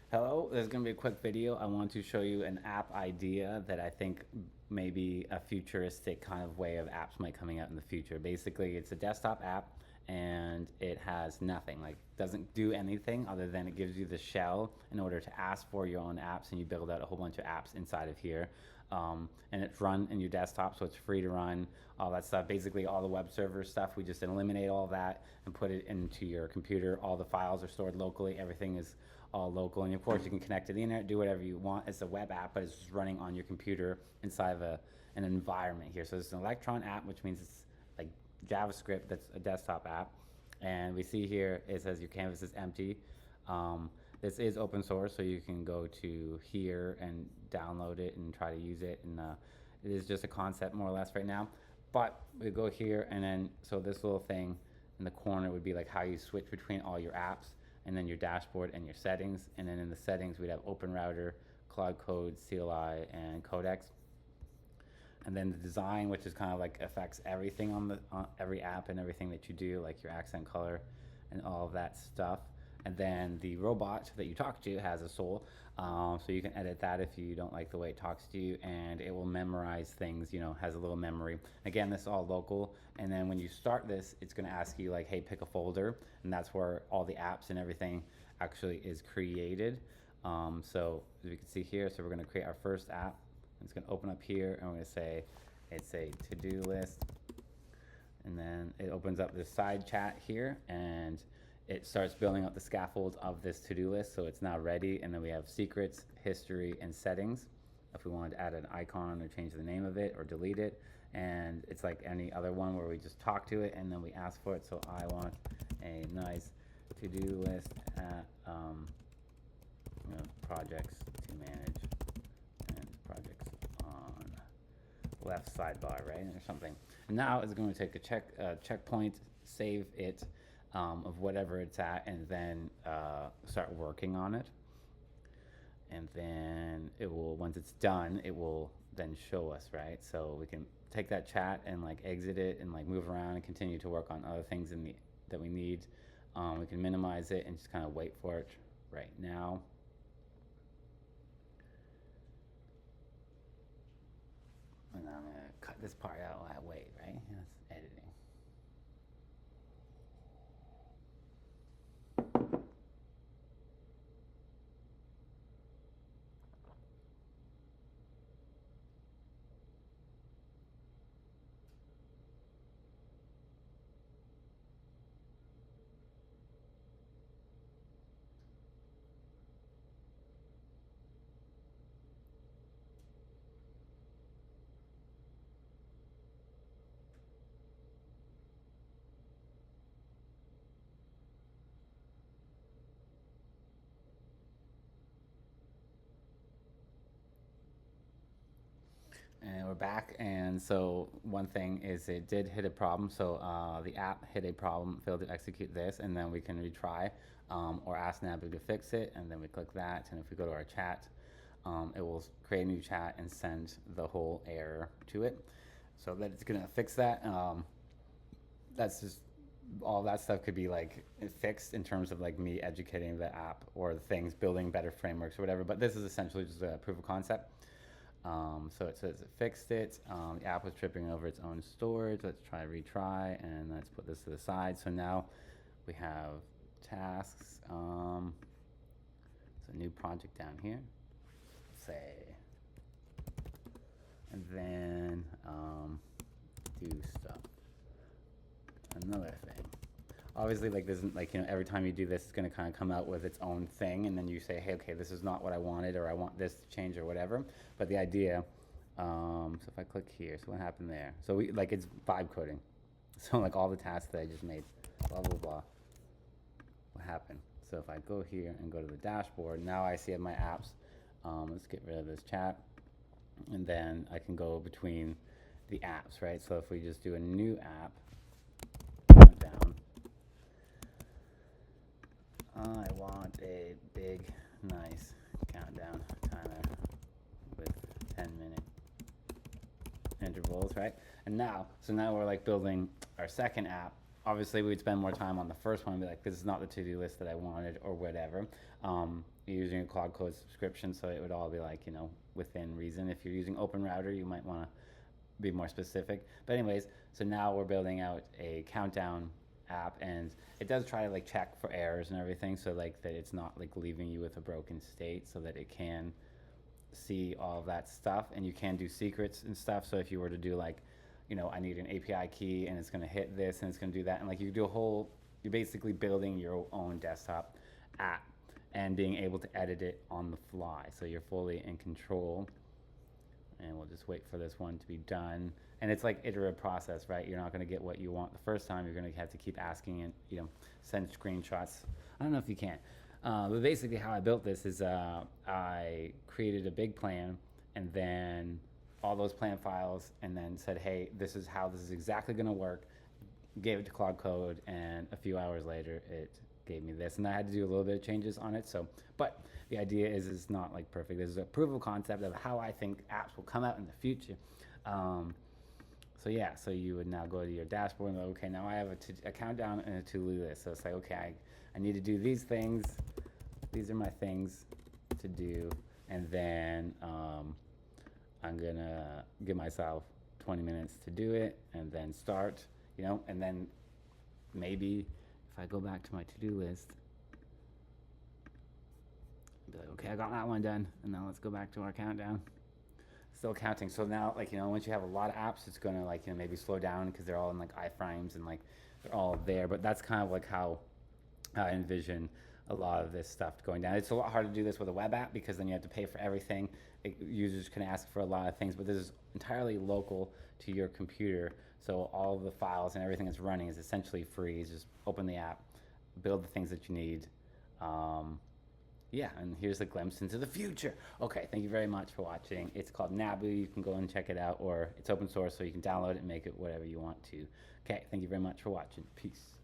Hello, this is going to be a quick video. I want to show you an app idea that I think may be a futuristic kind of way of apps might coming out in the future. Basically, it's a desktop app and it has nothing, like doesn't do anything other than it gives you the shell in order to ask for your own apps, and you build out a whole bunch of apps inside of here. And it's run in your desktop, so it's free to run all that stuff. Basically, all the web server stuff, we just eliminate all that and put it into your computer. All the files are stored locally. Everything is all local, and of course you can connect to the internet, do whatever you want. It's a web app, but it's just running on your computer inside of an environment here. So it's an Electron app, which means it's like JavaScript. That's a desktop app, and we see here it says your canvas is empty. This is open source, so you can go to here and download it and try to use it. And it is just a concept more or less right now. But we go here, and then so this little thing in the corner would be like how you switch between all your apps, and then your dashboard and your settings. And then in the settings, we'd have Open Router, Cloud Code, CLI, and Codecs. And then the design, which is kind of like affects everything on every app and everything that you do, like your accent color and all of that stuff. And then the robot that you talk to has a soul, so you can edit that if you don't like the way it talks to you, and it will memorize things. Has a little memory. Again, this is all local. And then when you start this, it's going to ask you like, hey, pick a folder, and that's where all the apps and everything actually is created. So as you can see here, so we're going to create our first app. It's going to open up here, and we're going to say it's a to-do list, and then it opens up this side chat here, and it starts building up the scaffold of this to-do list, so it's now ready. And then we have secrets, history, and settings if we wanted to add an icon or change the name of it or delete it. And it's like any other one where we just talk to it and then we ask for it. So I want a nice to-do list at projects to manage and projects on left sidebar, right, or something. And now it's going to take a checkpoint, save it, of whatever it's at, and then start working on it. And then it will, once it's done, it will then show us, right? So we can take that chat and like exit it and like move around and continue to work on other things that we need. We can minimize it and just kind of wait for it right now. And I'm gonna cut this part out while I wait, right? That's editing. And we're back. And so one thing is it did hit a problem. So the app hit a problem, failed to execute this, and then we can retry or ask Nabu to fix it. And then we click that. And if we go to our chat, it will create a new chat and send the whole error to it. So that it's going to fix that. That's just all that stuff could be like fixed in terms of like me educating the app or the things, building better frameworks or whatever. But this is essentially just a proof of concept. So it says it fixed it. The app was tripping over its own storage. Let's try retry, and let's put this to the side. So now we have tasks. It's a new project down here. Say, and then do stuff. Another thing. Obviously, like this isn't like every time you do this, it's going to kind of come out with its own thing, and then you say, hey, okay, this is not what I wanted, or I want this to change, or whatever. But the idea, so if I click here, so what happened there? So we like it's vibe coding. So like all the tasks that I just made, blah blah blah. What happened? So if I go here and go to the dashboard, now I see my apps. Let's get rid of this chat, and then I can go between the apps, right? So if we just do a new app, down. I want a big, nice countdown timer with 10-minute intervals, right? And now we're like building our second app. Obviously, we would spend more time on the first one and be like, this is not the to-do list that I wanted or whatever. you're using a Cloud Code subscription, so it would all be like, within reason. If you're using Open Router, you might want to be more specific. But anyways, so now we're building out a countdown app, and it does try to like check for errors and everything, so like that it's not like leaving you with a broken state, so that it can see all of that stuff, and you can do secrets and stuff. So if you were to do like, I need an API key and it's going to hit this and it's going to do that, and like you do a whole, you're basically building your own desktop app and being able to edit it on the fly. So you're fully in control. And we'll just wait for this one to be done. And it's like iterative process, right? You're not going to get what you want the first time. You're going to have to keep asking and send screenshots. I don't know if you can, but basically how I built this is I created a big plan, and then all those plan files, and then said, hey, this is how this is exactly going to work. Gave it to Cloud Code, and a few hours later it gave me this, and I had to do a little bit of changes on it. So, but the idea is it's not like perfect. This is a proof of concept of how I think apps will come out in the future. So yeah, so you would now go to your dashboard and go, okay, now I have a countdown and a to-do list. So it's like, okay, I need to do these things. These are my things to do, and then I'm gonna give myself 20 minutes to do it, and then start, and then maybe if I go back to my to-do list, be like, okay, I got that one done, and now let's go back to our countdown. Still counting. So now, like, once you have a lot of apps, it's gonna like, maybe slow down because they're all in like iframes and like they're all there. But that's kind of like how I envision a lot of this stuff going down. It's a lot harder to do this with a web app because then you have to pay for everything. Users can ask for a lot of things, but this is entirely local to your computer. So all of the files and everything that's running is essentially free. It's just open the app, build the things that you need. Yeah, and here's a glimpse into the future. Okay, thank you very much for watching. It's called Nabu. You can go and check it out, or it's open source, so you can download it and make it whatever you want to. Okay, thank you very much for watching. Peace.